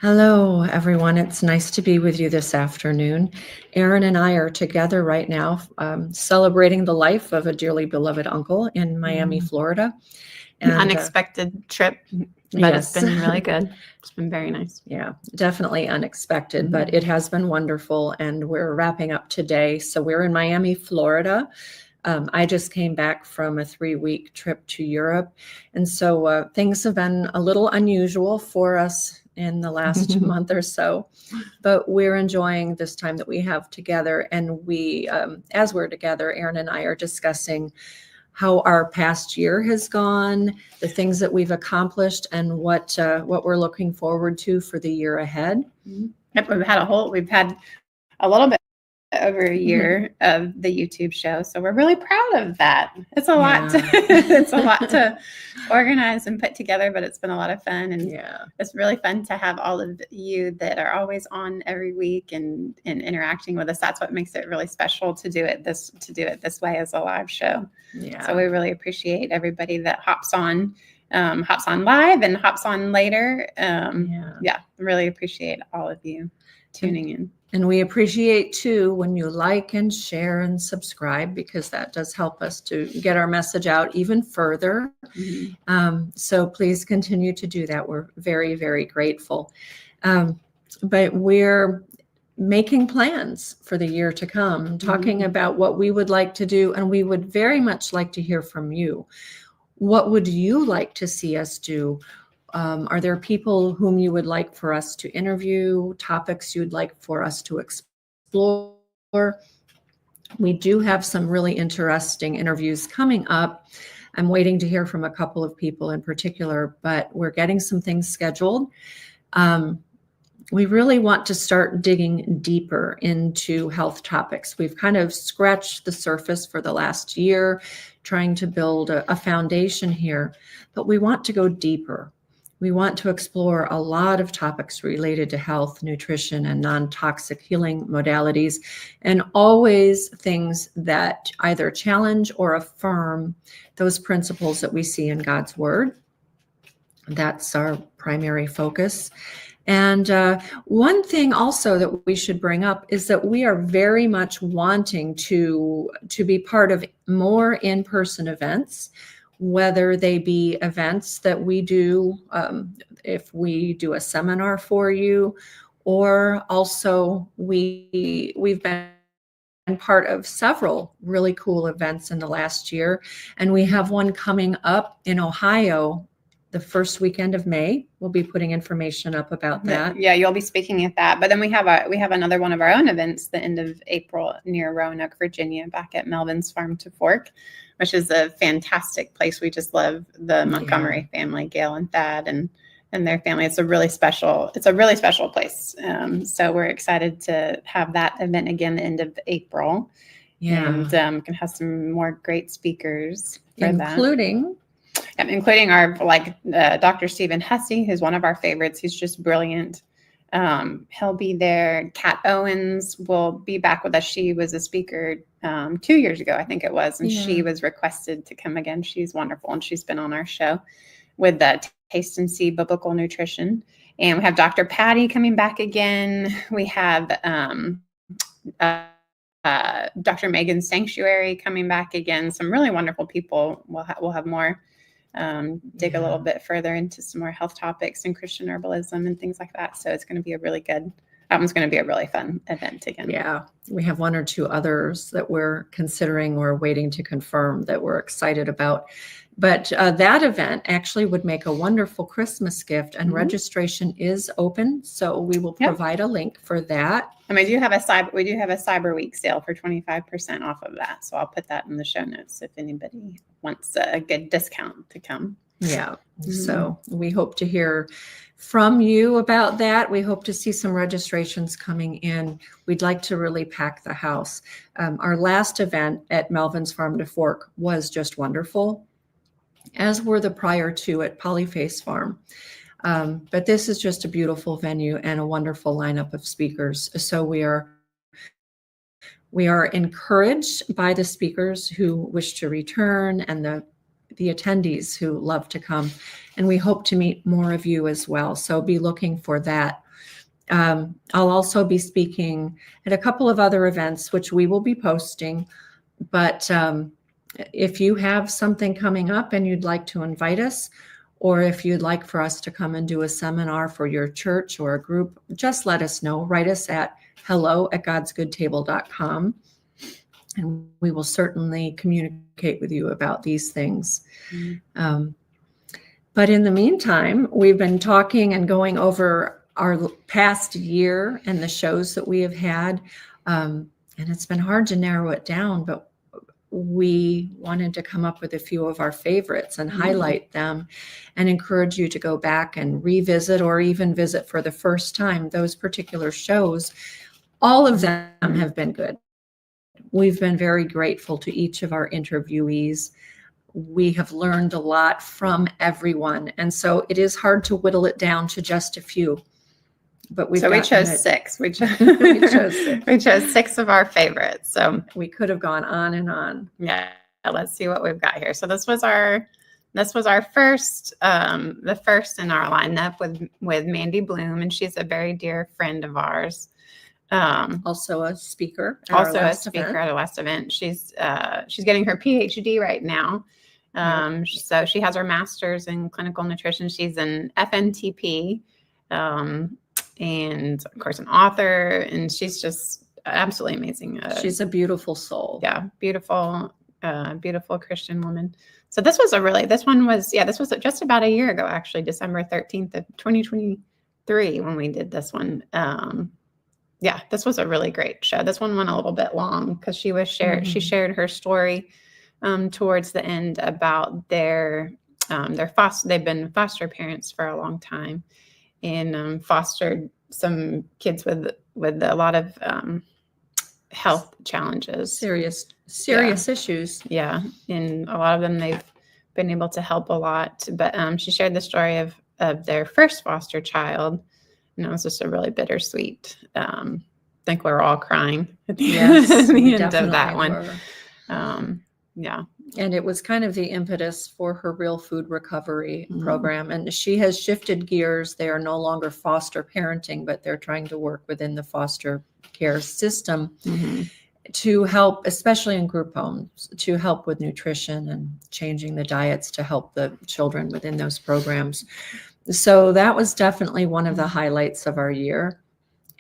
Hello, everyone. It's nice to be with you this afternoon. Erin and I are together right now celebrating the life of a dearly beloved uncle in Miami, Florida. An unexpected trip, but yes. It's been really good. It's been very nice. Yeah, definitely unexpected, but it has been wonderful. And we're wrapping up today. So we're in Miami, Florida. I just came back from a 3-week trip to Europe. And so things have been a little unusual for us in the last month or so, but we're enjoying this time that we have together. And we, as we're together, Erin and I are discussing how our past year has gone, the things that we've accomplished, and what we're looking forward to for the year ahead. Yep, we've had a little bit over a year of the YouTube show, so we're really proud of that. It's a lot it's a lot to organize and put together, but it's been a lot of fun, and it's really fun to have all of you that are always on every week and interacting with us. That's what makes it really special to do it this way as a live show. So we really appreciate everybody that hops on live and hops on later. Really appreciate all of you tuning in. And we appreciate, too, when you like and share and subscribe, because that does help us to get our message out even further. So please continue to do that. We're very, very grateful. But we're making plans for the year to come, talking about what we would like to do, and we would very much like to hear from you. What would you like to see us do? Are there people whom you would like for us to interview, topics you'd like for us to explore? We do have some really interesting interviews coming up. I'm waiting to hear from a couple of people in particular, but we're getting some things scheduled. We really want to start digging deeper into health topics. We've kind of scratched the surface for the last year, trying to build a foundation here, but we want to go deeper. We want to explore a lot of topics related to health, nutrition, and non-toxic healing modalities, and always things that either challenge or affirm those principles that we see in God's Word. That's our primary focus. And one thing also that we should bring up is that we are very much wanting to be part of more in-person events, whether they be events that we do, if we do a seminar for you, or also we've been part of several really cool events in the last year. And we have one coming up in Ohio the first weekend of May. We'll be putting information up about that. Yeah, you'll be speaking at that. But then we have another one of our own events the end of April near Roanoke, Virginia, back at Melvin's Farm to Fork, which is a fantastic place. We just love the Montgomery family, Gail and Thad and their family. It's a really special place. So we're excited to have that event again the end of April. And can have some more great speakers for including our Dr. Stephen Hussey, who's one of our favorites. He's just brilliant. He'll be there. Kat Owens will be back with us. She was a speaker 2 years ago, I think it was, and she was requested to come again. She's wonderful, and she's been on our show with the Taste and See Biblical Nutrition. And we have Dr. Patty coming back again. We have Dr. Megan Sanctuary coming back again. Some really wonderful people. We'll have more. Dig a little bit further into some more health topics and Christian herbalism and things like that. So it's going to be that one's going to be a really fun event again. Yeah. We have one or two others that we're considering or waiting to confirm that we're excited about. But that event actually would make a wonderful Christmas gift, and registration is open. So we will provide a link for that. And we do have a Cyber Week sale for 25% off of that. So I'll put that in the show notes if anybody wants a good discount to come. Yeah. So we hope to hear from you about that. We hope to see some registrations coming in. We'd like to really pack the house. Our last event at Melvin's Farm to Fork was just wonderful, as were the prior two at Polyface Farm. But this is just a beautiful venue and a wonderful lineup of speakers. So we are encouraged by the speakers who wish to return and the attendees who love to come. And we hope to meet more of you as well. So be looking for that I'll also be speaking at a couple of other events, which we will be posting. But if you have something coming up and you'd like to invite us, or if you'd like for us to come and do a seminar for your church or a group, just let us know. Write us at hello@godsgoodtable.com. And we will certainly communicate with you about these things. But in the meantime, we've been talking and going over our past year and the shows that we have had. And it's been hard to narrow it down, but we wanted to come up with a few of our favorites and highlight them and encourage you to go back and revisit or even visit for the first time those particular shows. All of them have been good. We've been very grateful to each of our interviewees. We have learned a lot from everyone. And so it is hard to whittle it down to just a few. But we chose 6. We chose 6. We chose 6 of our favorites. So we could have gone on and on. Yeah. Let's see what we've got here. So this was our first, the first in our lineup with Mandy Bloom, and she's a very dear friend of ours. Also a speaker. At a last event. She's getting her PhD right now. So she has her master's in clinical nutrition. She's an FNTP. And of course an author, and she's just absolutely amazing. She's a beautiful soul. Yeah. Beautiful Christian woman. So this was just about a year ago, actually, December 13th of 2023, when we did this one. This was a really great show. This one went a little bit long because she shared her story, towards the end about they've been foster parents for a long time, and fostered some kids with a lot of health challenges, serious issues. Yeah, and a lot of them they've been able to help a lot. But she shared the story of their first foster child, and it was just a really bittersweet. I think we were all crying at the end of that one. And it was kind of the impetus for her real food recovery program. And she has shifted gears. They are no longer foster parenting, but they're trying to work within the foster care system to help, especially in group homes, to help with nutrition and changing the diets to help the children within those programs. So that was definitely one of the highlights of our year.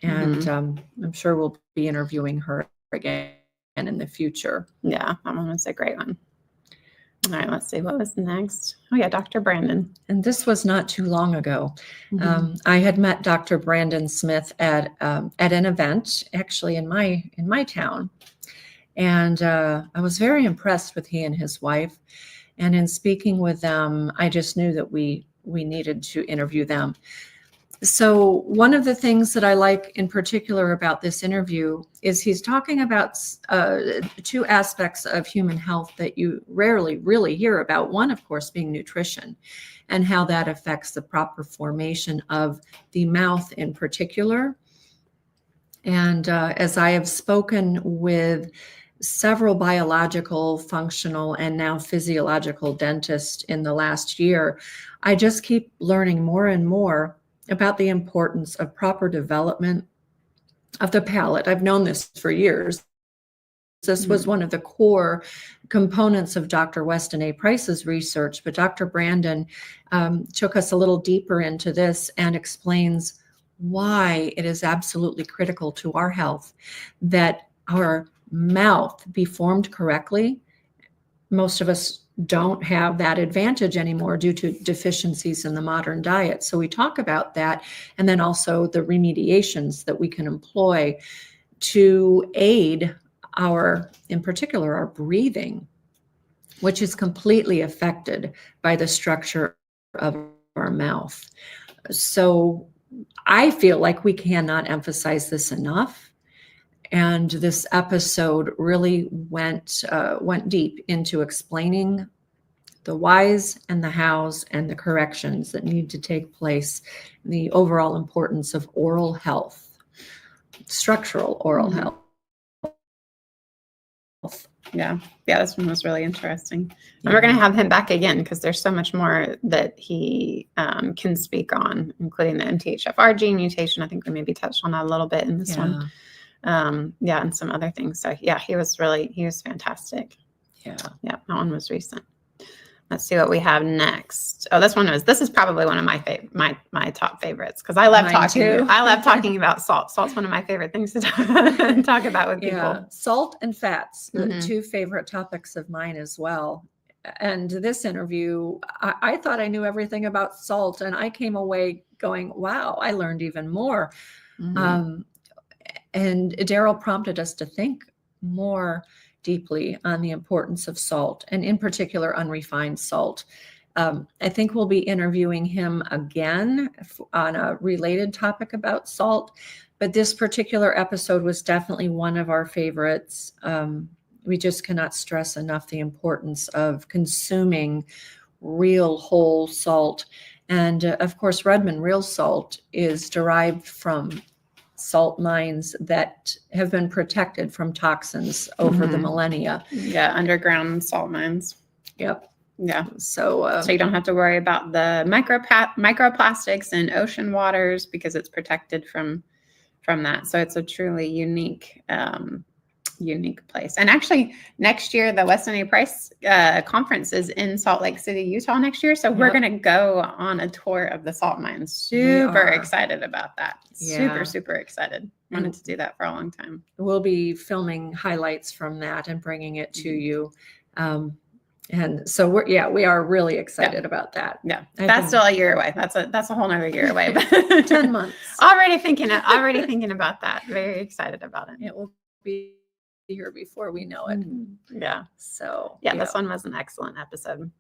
And I'm sure we'll be interviewing her again in the future. Yeah, that one was a great one. All right, let's see. What was next? Oh, yeah, Dr. Brandon. And this was not too long ago. I had met Dr. Brandon Smith at an event, actually in my town. And I was very impressed with he and his wife. And in speaking with them, I just knew that we needed to interview them. So one of the things that I like in particular about this interview is he's talking about 2 aspects of human health that you rarely really hear about. One, of course, being nutrition and how that affects the proper formation of the mouth in particular. And as I have spoken with several biological, functional, and now physiological dentists in the last year, I just keep learning more and more about the importance of proper development of the palate. I've known this for years. This was one of the core components of Dr. Weston A. Price's research, but Dr. Brandon took us a little deeper into this and explains why it is absolutely critical to our health that our mouth be formed correctly. Most of us don't have that advantage anymore due to deficiencies in the modern diet. So we talk about that, and then also the remediations that we can employ to aid in particular, our breathing, which is completely affected by the structure of our mouth. So I feel like we cannot emphasize this enough. And this episode really went deep into explaining the whys and the hows and the corrections that need to take place, the overall importance of oral health, structural oral health. Yeah. This one was really interesting. And we're going to have him back again because there's so much more that he can speak on, including the MTHFR gene mutation. I think we maybe touched on that a little bit in this one. And some other things. So he was fantastic. That one was recent. Let's see what we have next. Oh, this is probably one of my top favorites because I love talking about salt. Salt's one of my favorite things to talk about with people. Salt and fats, the two favorite topics of mine as well. And this interview, I thought I knew everything about salt, and I came away going, wow, I learned even more. And Daryl prompted us to think more deeply on the importance of salt, and in particular unrefined salt. I think we'll be interviewing him again on a related topic about salt, but this particular episode was definitely one of our favorites. We just cannot stress enough the importance of consuming real whole salt. And of course, Redmond real salt is derived from salt mines that have been protected from toxins over the millennia. Underground salt mines. So you don't have to worry about the microplastics in ocean waters because it's protected from that. So it's a truly unique place. And actually, next year the Weston A. Price conference is in Salt Lake City, Utah next year. So we're going to go on a tour of the salt mines. Super excited about that. Super excited. Wanted to do that for a long time. We'll be filming highlights from that and bringing it to you. And so we are really excited about that. That's still a year away. That's a whole nother year away. 10 months. already thinking about that. Very excited about it. It will be here before we know it. So this one was an excellent episode.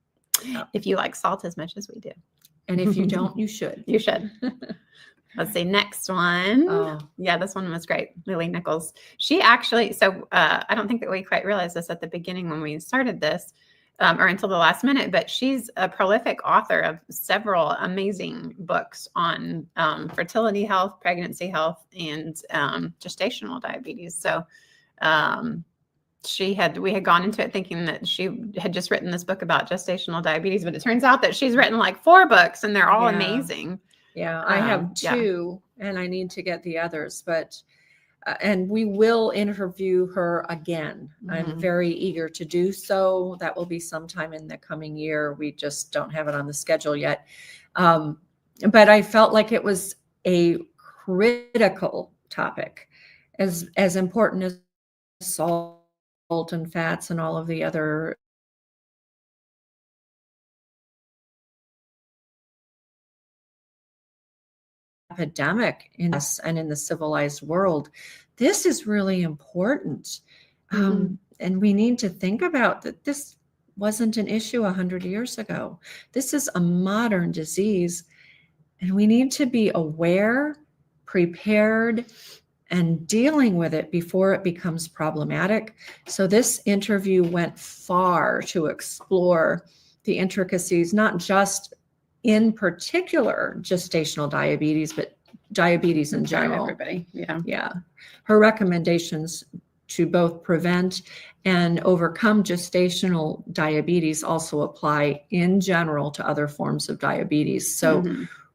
If you like salt as much as we do, and if you don't, you should. Let's see, next one. This one was great. Lily Nichols. She actually, I don't think that we quite realized this at the beginning when we started this, or until the last minute, but she's a prolific author of several amazing books on fertility health, pregnancy health, and gestational diabetes. So we had gone into it thinking that she had just written this book about gestational diabetes, but it turns out that she's written like 4 books and they're all amazing. I have 2 and I need to get the others, but and we will interview her again. I'm very eager to do so. That will be sometime in the coming year. We just don't have it on the schedule yet. But I felt like it was a critical topic, as important as salt and fats and all of the other epidemic in us and in the civilized world. This is really important. And we need to think about that. This wasn't an issue 100 years ago. This is a modern disease, and we need to be aware, prepared, and dealing with it before it becomes problematic. So this interview went far to explore the intricacies, not just in particular gestational diabetes, but diabetes in general. Everybody. Her recommendations to both prevent and overcome gestational diabetes also apply in general to other forms of diabetes. So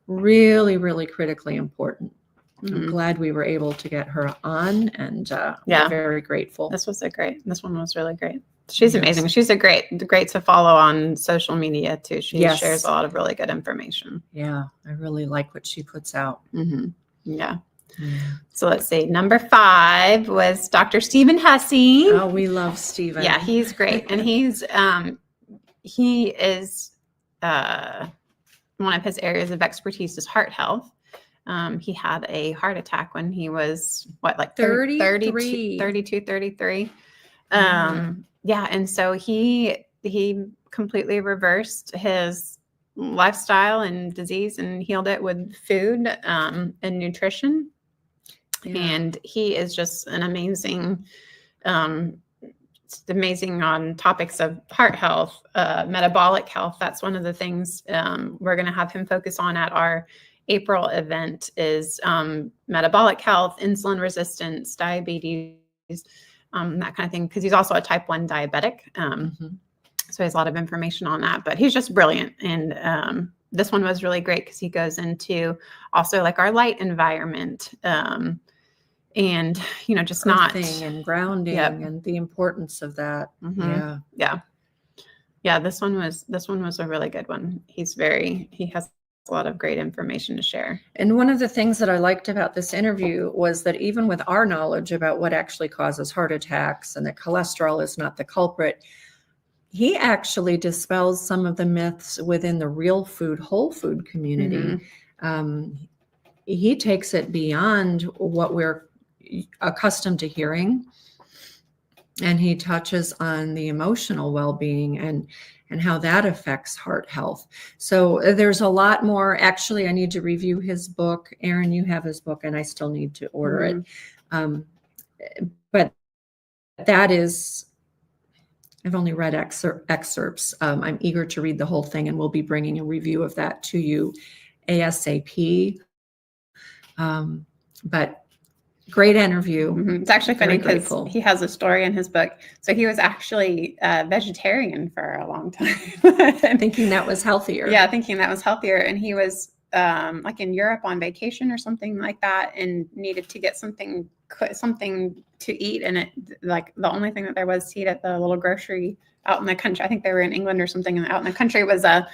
really, really critically important. I'm glad we were able to get her on, and we're very grateful. This one was really great. She's amazing. She's great to follow on social media too. She shares a lot of really good information. I really like what she puts out. So let's see. Number 5 was Dr. Stephen Hussey. Oh, we love Stephen. Yeah, he's great. And he is one of his areas of expertise is heart health. He had a heart attack when he was 33. And so he completely reversed his lifestyle and disease and healed it with food and nutrition. And he is just an amazing on topics of heart health, metabolic health. That's one of the things we're going to have him focus on at our April event is metabolic health, insulin resistance, diabetes, that kind of thing, because he's also a type 1 diabetic. So he has a lot of information on that, but he's just brilliant. And this one was really great because he goes into also like our light environment, and, you know, just Earthing and grounding and the importance of that. Yeah. This one was a really good one. He has a lot of great information to share. And one of the things that I liked about this interview was that even with our knowledge about what actually causes heart attacks and that cholesterol is not the culprit, he actually dispels some of the myths within the real food, whole food community. He takes it beyond what we're accustomed to hearing, and he touches on the emotional well-being and how that affects heart health. So there's a lot more. Actually, I need to review his book. Erin, you have his book, and I still need to order it. But that is, I've only read excerpts. I'm eager to read the whole thing, and we'll be bringing a review of that to you ASAP. But great interview. It's actually funny because he has a story in his book. So he was actually vegetarian for a long time. Thinking that was healthier. Yeah, thinking that was healthier. And he was like in Europe on vacation or something like that, and needed to get something to eat. And it, like, the only thing that there was to eat at the little grocery out in the country, I think they were in England or something, and out in the country was a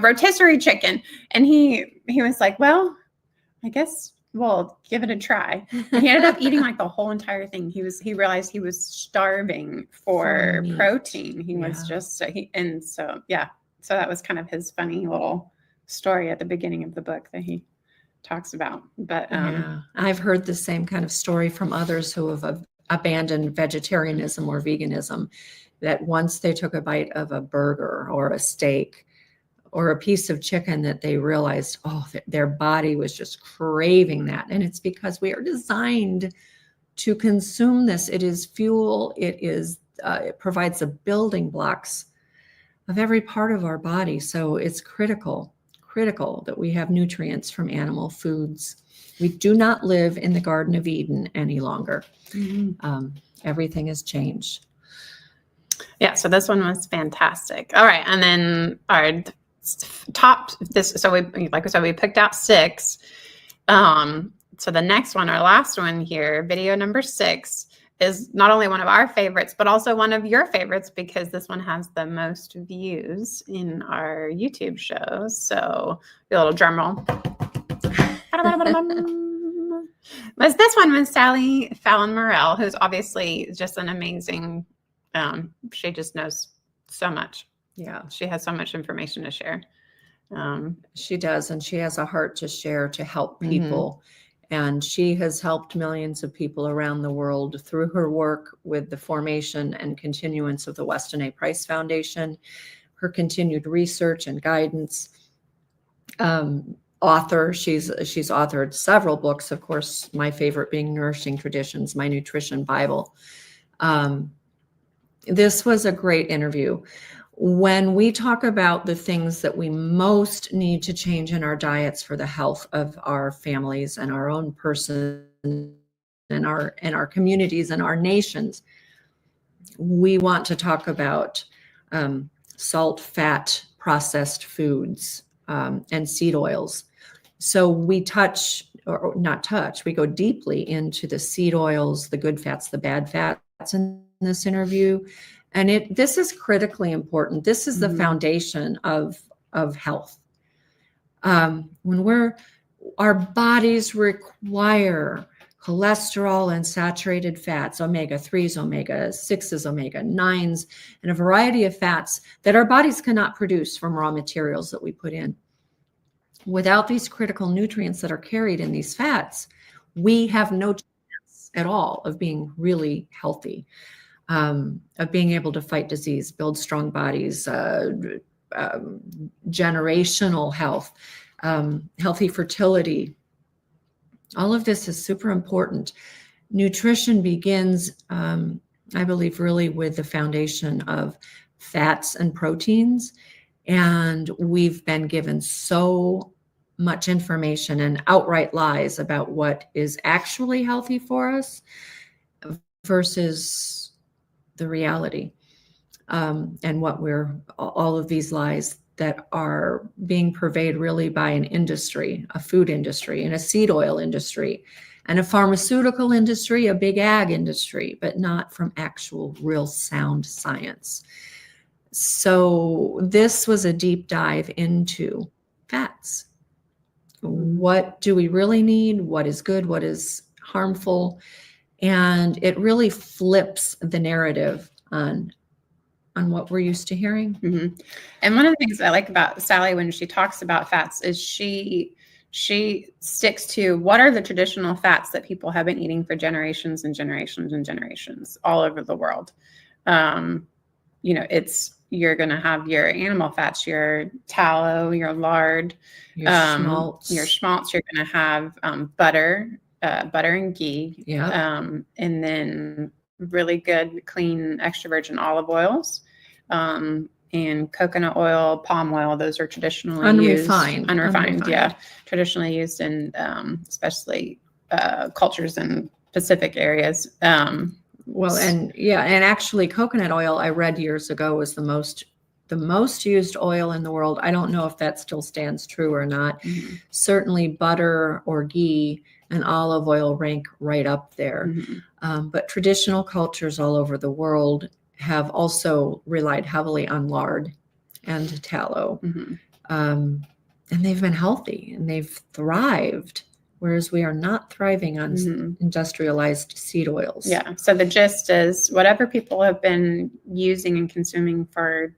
rotisserie chicken. And he was like, well, I guess we'll give it a try. And he ended up eating like the whole entire thing. He realized he was starving for protein. He was just, so that was kind of his funny little story at the beginning of the book that he talks about. But I've heard the same kind of story from others who have abandoned vegetarianism or veganism, that once they took a bite of a burger or a steak or a piece of chicken, that they realized, their body was just craving that. And it's because we are designed to consume this. It is fuel. It provides the building blocks of every part of our body. So it's critical that we have nutrients from animal foods. We do not live in the Garden of Eden any longer. Everything has changed. Yeah, so this one was fantastic. All right, and then our top this. So we picked out 6. So the next one, our last one here, video number 6, is not only one of our favorites, but also one of your favorites, because this one has the most views in our YouTube shows. So a little drum roll. Was this one with Sally Fallon Morell, who's obviously just an amazing, she just knows so much. Yeah. She has so much information to share. She does. And she has a heart to share, to help people. And she has helped millions of people around the world through her work with the formation and continuance of the Weston A. Price Foundation, her continued research and guidance. Author, she's authored several books, of course, my favorite being Nourishing Traditions, My Nutrition Bible. This was a great interview. When we talk about the things that we most need to change in our diets for the health of our families and our own person and our communities and our nations, we want to talk about salt, fat, processed foods, and seed oils. So we we go deeply into the seed oils, the good fats, the bad fats in this interview. And this is critically important. This is the foundation of health. When our bodies require cholesterol and saturated fats, omega-3s, omega-6s, omega-9s, and a variety of fats that our bodies cannot produce from raw materials that we put in. Without these critical nutrients that are carried in these fats, we have no chance at all of being really healthy. Of being able to fight disease, build strong bodies, generational health, healthy fertility. All of this is super important. Nutrition begins, I believe, really with the foundation of fats and proteins. And we've been given so much information and outright lies about what is actually healthy for us versus the reality, and what all of these lies that are being purveyed really by an industry, a food industry, and a seed oil industry, and a pharmaceutical industry, a big ag industry, but not from actual real sound science. So this was a deep dive into fats. What do we really need? What is good? What is harmful? And it really flips the narrative on what we're used to hearing. Mm-hmm. And one of the things I like about Sally when she talks about fats is she sticks to what are the traditional fats that people have been eating for generations and generations and generations all over the world. You're going to have your animal fats, your tallow, your lard, your schmaltz. You're going to have butter and ghee, and then really good, clean, extra virgin olive oils, and coconut oil, palm oil. Those are traditionally unrefined, traditionally used in especially cultures in Pacific areas. And actually coconut oil, I read years ago, was the most used oil in the world. I don't know if that still stands true or not. Mm-hmm. Certainly butter or ghee and olive oil rank right up there. Mm-hmm. But traditional cultures all over the world have also relied heavily on lard and tallow. Mm-hmm. And they've been healthy and they've thrived, whereas we are not thriving on industrialized seed oils. Yeah. So the gist is whatever people have been using and consuming for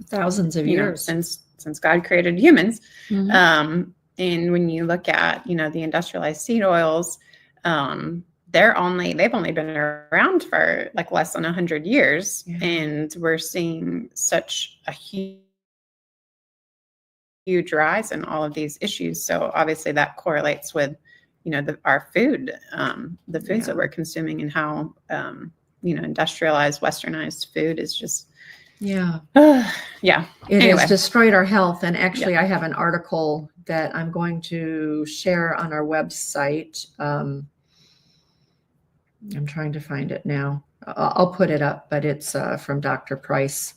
thousands of years, since God created humans. Mm-hmm. And when you look at, the industrialized seed oils, they've only been around for like less than 100 years. Yeah. And we're seeing such a huge rise in all of these issues. So obviously that correlates with, our food, the foods that we're consuming, and how, industrialized, westernized food is just, It has destroyed our health. And actually, I have an article that I'm going to share on our website. I'm trying to find it now. I'll put it up, but it's from Dr. Price,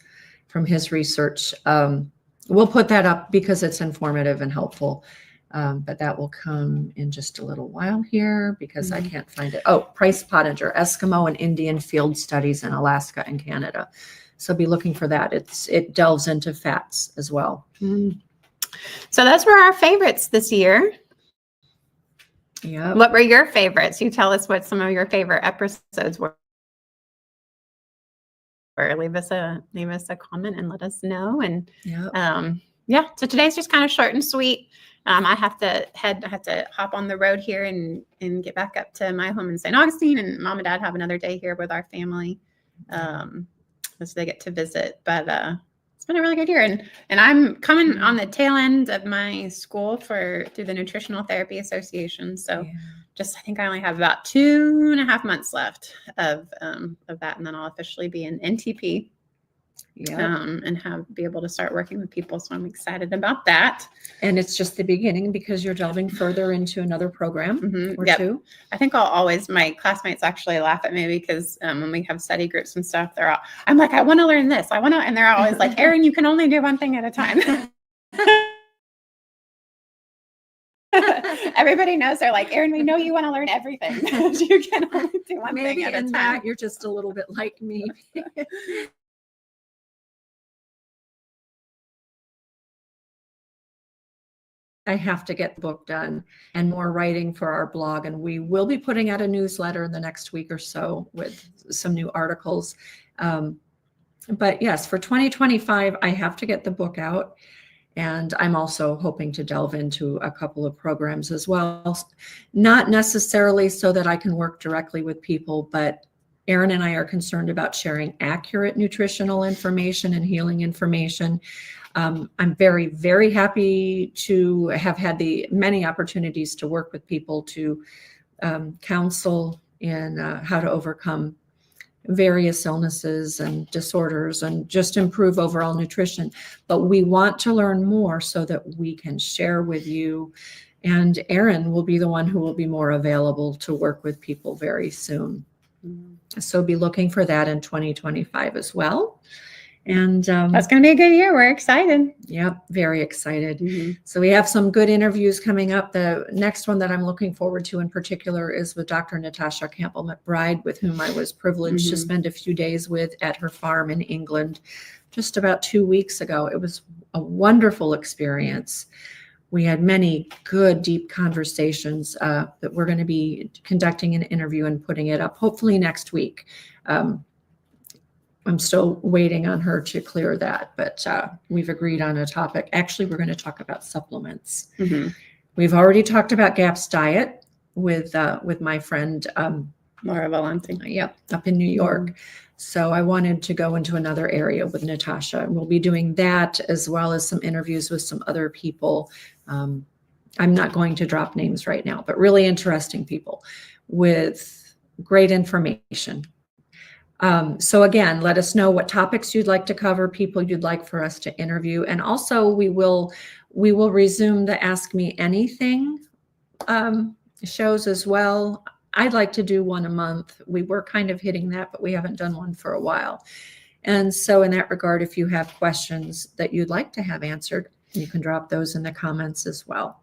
from his research. We'll put that up because it's informative and helpful. But that will come in just a little while here because I can't find it. Oh, Price Pottinger, Eskimo and Indian Field Studies in Alaska and Canada. So be looking for that. It delves into fats as well. So those were our favorites this year. Yeah. What were your favorites? You tell us what some of your favorite episodes were. Or leave us a comment and let us know. And so today's just kind of short and sweet. I have to hop on the road here and get back up to my home in St. Augustine, and Mom and Dad have another day here with our family. As they get to visit, but it's been a really good year, and I'm coming on the tail end of my school through the Nutritional Therapy Association. So I think I only have about 2.5 months left of that, and then I'll officially be an NTP. And be able to start working with people. So I'm excited about that. And it's just the beginning because you're delving further into another program or two. I think my classmates actually laugh at me because when we have study groups and stuff, I'm like, I want to learn this. And they're always like, Erin, you can only do one thing at a time. Everybody knows. They're like, Erin, we know you want to learn everything. You can only do one thing at a time. That you're just a little bit like me. I have to get the book done and more writing for our blog. And we will be putting out a newsletter in the next week or so with some new articles. But yes, for 2025, I have to get the book out. And I'm also hoping to delve into a couple of programs as well. Not necessarily so that I can work directly with people, but Erin and I are concerned about sharing accurate nutritional information and healing information. I'm very, very happy to have had the many opportunities to work with people to counsel in how to overcome various illnesses and disorders and just improve overall nutrition. But we want to learn more so that we can share with you. And Erin will be the one who will be more available to work with people very soon. So be looking for that in 2025 as well. And that's going to be a good year. We're excited. Yep, very excited. So we have some good interviews coming up. The next one that I'm looking forward to in particular is with Dr. Natasha Campbell McBride, with whom I was privileged to spend a few days with at her farm in England just about 2 weeks ago. It was a wonderful experience. We had many good, deep conversations that we're going to be conducting an interview and putting it up hopefully next week. I'm still waiting on her to clear that, but we've agreed on a topic. Actually, we're going to talk about supplements. We've already talked about GAPS diet with my friend Laura Valenti. Yep, up in New York. So I wanted to go into another area with Natasha, and we'll be doing that as well as some interviews with some other people. I'm not going to drop names right now, but really interesting people with great information. So again, let us know what topics you'd like to cover, people you'd like for us to interview. And also we will resume the Ask Me Anything shows as well. I'd like to do one a month. We were kind of hitting that, but we haven't done one for a while. And so in that regard, if you have questions that you'd like to have answered, you can drop those in the comments as well.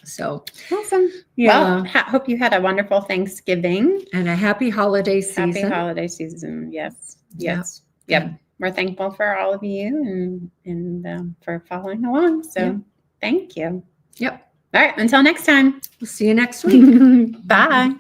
So awesome. Yeah. Well, hope you had a wonderful Thanksgiving and a happy holiday season. Happy holiday season. Yes. Yep. We're thankful for all of you and for following along. So thank you. Yep. All right. Until next time. We'll see you next week. Bye.